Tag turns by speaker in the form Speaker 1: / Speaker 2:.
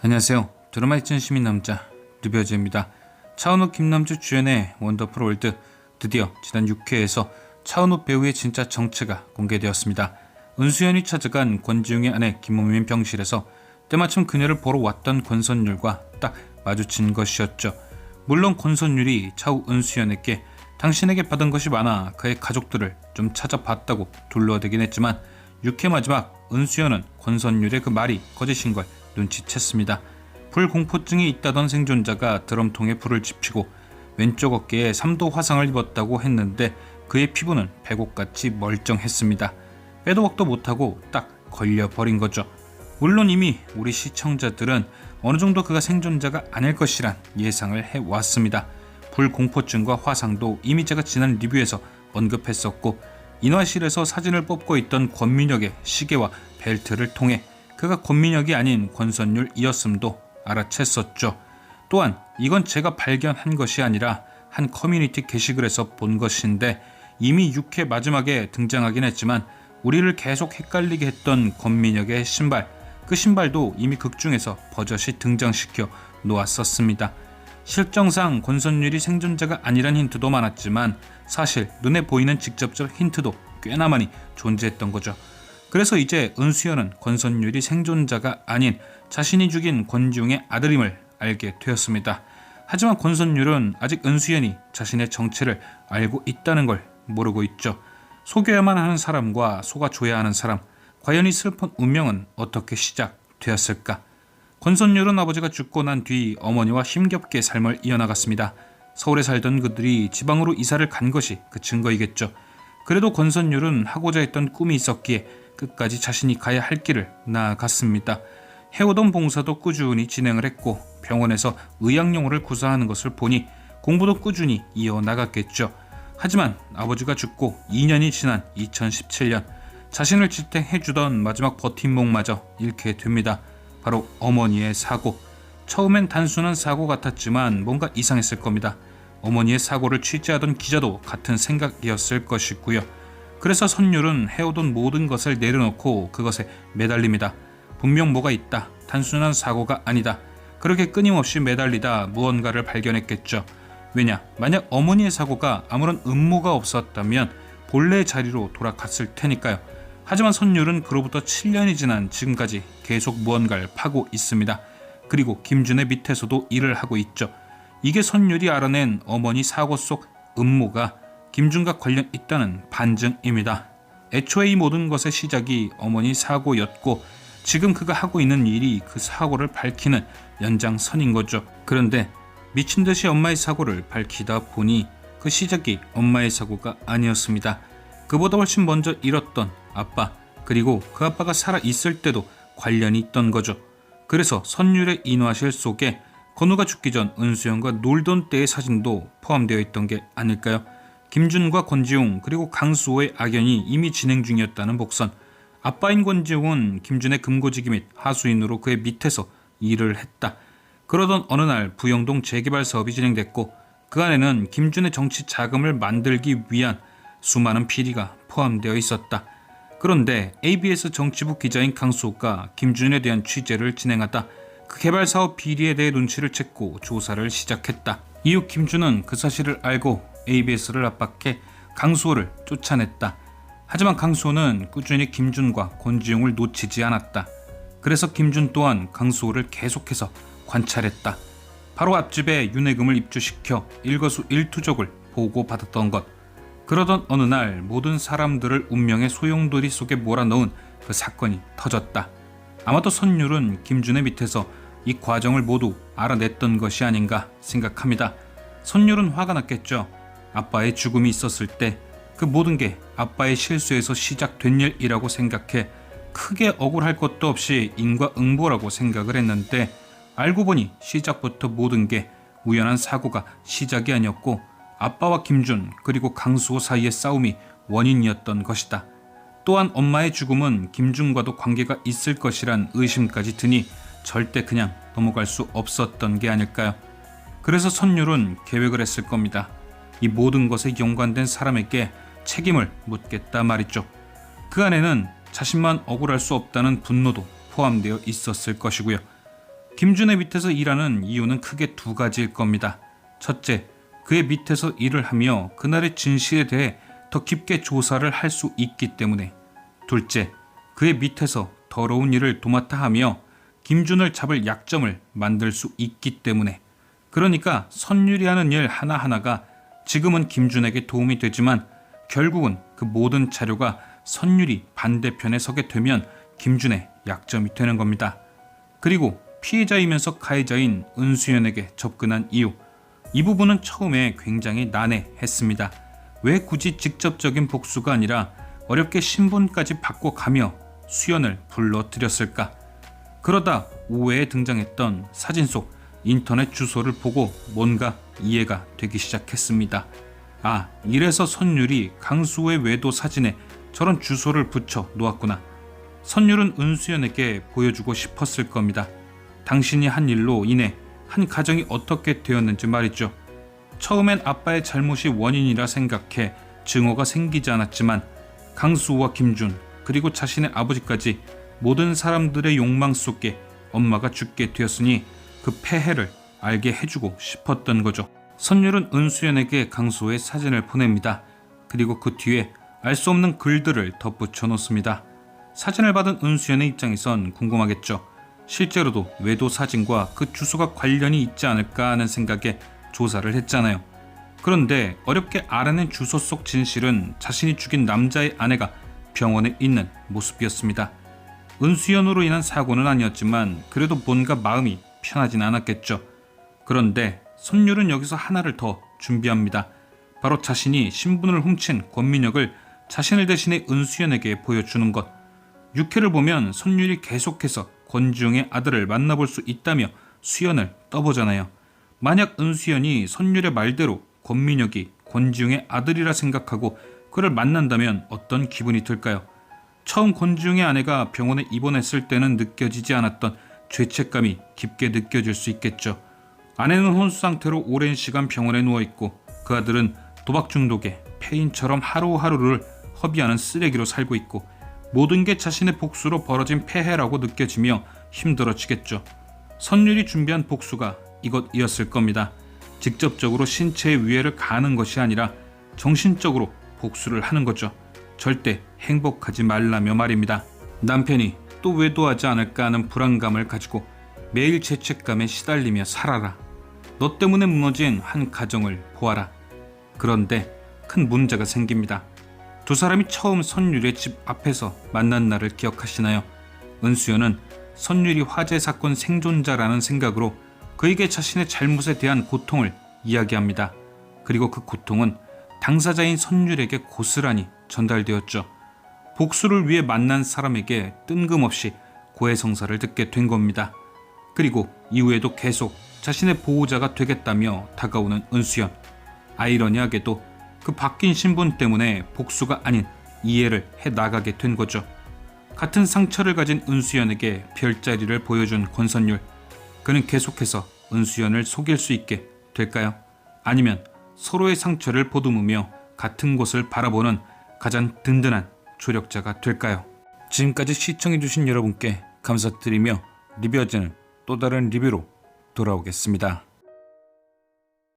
Speaker 1: 안녕하세요. 드라마 있전 시민남자 류별재입니다. 차은우 김남주 주연의 원더풀 월드, 드디어 지난 6회에서 차은우 배우의 진짜 정체가 공개되었습니다. 은수연이 찾아간 권지웅의 아내 김우민 병실에서 때마침 그녀를 보러 왔던 권선율과 딱 마주친 것이었죠. 물론 권선율이 차후 은수연에게 당신에게 받은 것이 많아 그의 가족들을 좀 찾아봤다고 둘러대긴 했지만 6회 마지막 은수연은 권선율의 그 말이 거짓인 걸 눈치챘습니다. 불공포증이 있다던 생존자가 드럼통에 불을 지피고 왼쪽 어깨에 3도 화상을 입었다고 했는데 그의 피부는 백옥같이 멀쩡했습니다. 빼도 박도 못하고 딱 걸려버린 거죠. 물론 이미 우리 시청자들은 어느 정도 그가 생존자가 아닐 것이란 예상을 해왔습니다. 불공포증과 화상도 이미 제가 지난 리뷰에서 언급했었고, 인화실에서 사진을 뽑고 있던 권민혁의 시계와 벨트를 통해 그가 권민혁이 아닌 권선율이었음도 알아챘었죠. 또한 이건 제가 발견한 것이 아니라 한 커뮤니티 게시글에서 본 것인데, 이미 6회 마지막에 등장하긴 했지만 우리를 계속 헷갈리게 했던 권민혁의 신발, 그 신발도 이미 극중에서 버젓이 등장시켜 놓았었습니다. 실정상 권선율이 생존자가 아니란 힌트도 많았지만 사실 눈에 보이는 직접적 힌트도 꽤나 많이 존재했던 거죠. 그래서 이제 은수연은 권선율이 생존자가 아닌 자신이 죽인 권지웅의 아들임을 알게 되었습니다. 하지만 권선율은 아직 은수연이 자신의 정체를 알고 있다는 걸 모르고 있죠. 속여야만 하는 사람과 속아줘야 하는 사람, 과연 이 슬픈 운명은 어떻게 시작되었을까? 권선율은 아버지가 죽고 난 뒤 어머니와 힘겹게 삶을 이어나갔습니다. 서울에 살던 그들이 지방으로 이사를 간 것이 그 증거이겠죠. 그래도 권선율은 하고자 했던 꿈이 있었기에 끝까지 자신이 가야 할 길을 나아갔습니다. 해오던 봉사도 꾸준히 진행을 했고 병원에서 의학용어를 구사하는 것을 보니 공부도 꾸준히 이어나갔겠죠. 하지만 아버지가 죽고 2년이 지난 2017년 자신을 지탱해주던 마지막 버팀목마저 잃게 됩니다. 바로 어머니의 사고. 처음엔 단순한 사고 같았지만 뭔가 이상했을 겁니다. 어머니의 사고를 취재하던 기자도 같은 생각이었을 것이고요. 그래서 선율은 해오던 모든 것을 내려놓고 그것에 매달립니다. 분명 뭐가 있다. 단순한 사고가 아니다. 그렇게 끊임없이 매달리다 무언가를 발견했겠죠. 왜냐? 만약 어머니의 사고가 아무런 음모가 없었다면 본래 자리로 돌아갔을 테니까요. 하지만 선율은 그로부터 7년이 지난 지금까지 계속 무언가를 파고 있습니다. 그리고 김준의 밑에서도 일을 하고 있죠. 이게 선율이 알아낸 어머니 사고 속 음모가 김준과 관련 있다는 반증입니다. 애초에 이 모든 것의 시작이 어머니 사고였고 지금 그가 하고 있는 일이 그 사고를 밝히는 연장선인 거죠. 그런데 미친 듯이 엄마의 사고를 밝히다 보니 그 시작이 엄마의 사고가 아니었습니다. 그보다 훨씬 먼저 잃었던 아빠, 그리고 그 아빠가 살아있을 때도 관련이 있던 거죠. 그래서 선율의 인화실 속에 건우가 죽기 전 은수연과 놀던 때의 사진도 포함되어 있던 게 아닐까요? 김준과 권지웅 그리고 강수호의 악연이 이미 진행 중이었다는 복선. 아빠인 권지웅은 김준의 금고지기 및 하수인으로 그의 밑에서 일을 했다. 그러던 어느 날 부영동 재개발 사업이 진행됐고 그 안에는 김준의 정치 자금을 만들기 위한 수많은 비리가 포함되어 있었다. 그런데 ABS 정치부 기자인 강수호가 김준에 대한 취재를 진행하다 그 개발 사업 비리에 대해 눈치를 챘고 조사를 시작했다. 이후 김준은 그 사실을 알고 ABS를 압박해 강수호를 쫓아냈다. 하지만 강수호는 꾸준히 김준과 권지웅을 놓치지 않았다. 그래서 김준 또한 강수호를 계속해서 관찰했다. 바로 앞집에 윤회금을 입주시켜 일거수일투족을 보고받았던 것. 그러던 어느 날 모든 사람들을 운명의 소용돌이 속에 몰아넣은 그 사건이 터졌다. 아마도 선율은 김준의 밑에서 이 과정을 모두 알아냈던 것이 아닌가 생각합니다. 선율은 화가 났겠죠. 아빠의 죽음이 있었을 때 그 모든 게 아빠의 실수에서 시작된 일이라고 생각해 크게 억울할 것도 없이 인과응보라고 생각을 했는데 알고 보니 시작부터 모든 게 우연한 사고가 시작이 아니었고 아빠와 김준 그리고 강수호 사이의 싸움이 원인이었던 것이다. 또한 엄마의 죽음은 김준과도 관계가 있을 것이란 의심까지 드니 절대 그냥 넘어갈 수 없었던 게 아닐까요? 그래서 선율은 계획을 했을 겁니다. 이 모든 것에 연관된 사람에게 책임을 묻겠다 말이죠. 그 안에는 자신만 억울할 수 없다는 분노도 포함되어 있었을 것이고요. 김준의 밑에서 일하는 이유는 크게 두 가지일 겁니다. 첫째, 그의 밑에서 일을 하며 그날의 진실에 대해 더 깊게 조사를 할 수 있기 때문에. 둘째, 그의 밑에서 더러운 일을 도맡아 하며 김준을 잡을 약점을 만들 수 있기 때문에. 그러니까 선율이 하는 일 하나하나가 지금은 김준에게 도움이 되지만 결국은 그 모든 자료가 선율이 반대편에 서게 되면 김준의 약점이 되는 겁니다. 그리고 피해자이면서 가해자인 은수연에게 접근한 이유, 이 부분은 처음에 굉장히 난해했습니다. 왜 굳이 직접적인 복수가 아니라 어렵게 신분까지 바꿔가며 수연을 불러들였을까? 그러다 오후에 등장했던 사진 속 인터넷 주소를 보고 뭔가 이해가 되기 시작했습니다. 아, 이래서 선율이 강수호의 외도 사진에 저런 주소를 붙여 놓았구나. 선율은 은수연에게 보여주고 싶었을 겁니다. 당신이 한 일로 인해 한 가정이 어떻게 되었는지 말이죠. 처음엔 아빠의 잘못이 원인이라 생각해 증오가 생기지 않았지만 강수호와 김준 그리고 자신의 아버지까지 모든 사람들의 욕망 속에 엄마가 죽게 되었으니 그 폐해를 알게 해주고 싶었던 거죠. 선율은 은수연에게 강수호의 사진을 보냅니다. 그리고 그 뒤에 알 수 없는 글들을 덧붙여 놓습니다. 사진을 받은 은수연의 입장에선 궁금하겠죠. 실제로도 외도 사진과 그 주소가 관련이 있지 않을까 하는 생각에 조사를 했잖아요. 그런데 어렵게 알아낸 주소 속 진실은 자신이 죽인 남자의 아내가 병원에 있는 모습이었습니다. 은수연으로 인한 사고는 아니었지만 그래도 뭔가 마음이 편하진 않았겠죠. 그런데 선율은 여기서 하나를 더 준비합니다. 바로 자신이 신분을 훔친 권민혁을 자신을 대신해 은수연에게 보여주는 것. 6회를 보면 선율이 계속해서 권지웅의 아들을 만나볼 수 있다며 수연을 떠보잖아요. 만약 은수연이 선율의 말대로 권민혁이 권지웅의 아들이라 생각하고 그를 만난다면 어떤 기분이 들까요? 처음 권지웅의 아내가 병원에 입원했을 때는 느껴지지 않았던 죄책감이 깊게 느껴질 수 있겠죠. 아내는 혼수 상태로 오랜 시간 병원에 누워있고 그 아들은 도박 중독에 폐인처럼 하루하루를 허비하는 쓰레기로 살고 있고 모든 게 자신의 복수로 벌어진 폐해라고 느껴지며 힘들어지겠죠. 선율이 준비한 복수가 이것이었을 겁니다. 직접적으로 신체의 위해를 가하는 것이 아니라 정신적으로 복수를 하는 거죠. 절대 행복하지 말라며 말입니다. 남편이 또 외도하지 않을까 하는 불안감을 가지고 매일 죄책감에 시달리며 살아라. 너 때문에 무너진 한 가정을 보아라. 그런데 큰 문제가 생깁니다. 두 사람이 처음 선율의 집 앞에서 만난 날을 기억하시나요? 은수연은 선율이 화재 사건 생존자라는 생각으로 그에게 자신의 잘못에 대한 고통을 이야기합니다. 그리고 그 고통은 당사자인 선율에게 고스란히 전달되었죠. 복수를 위해 만난 사람에게 뜬금없이 고해성사를 듣게 된 겁니다. 그리고 이후에도 계속 자신의 보호자가 되겠다며 다가오는 은수연. 아이러니하게도 그 바뀐 신분 때문에 복수가 아닌 이해를 해나가게 된 거죠. 같은 상처를 가진 은수연에게 별자리를 보여준 권선율. 그는 계속해서 은수연을 속일 수 있게 될까요? 아니면 서로의 상처를 보듬으며 같은 곳을 바라보는 가장 든든한 조력자가 될까요? 지금까지 시청해주신 여러분께 감사드리며 리뷰어즈는 또 다른 리뷰로 돌아오겠습니다.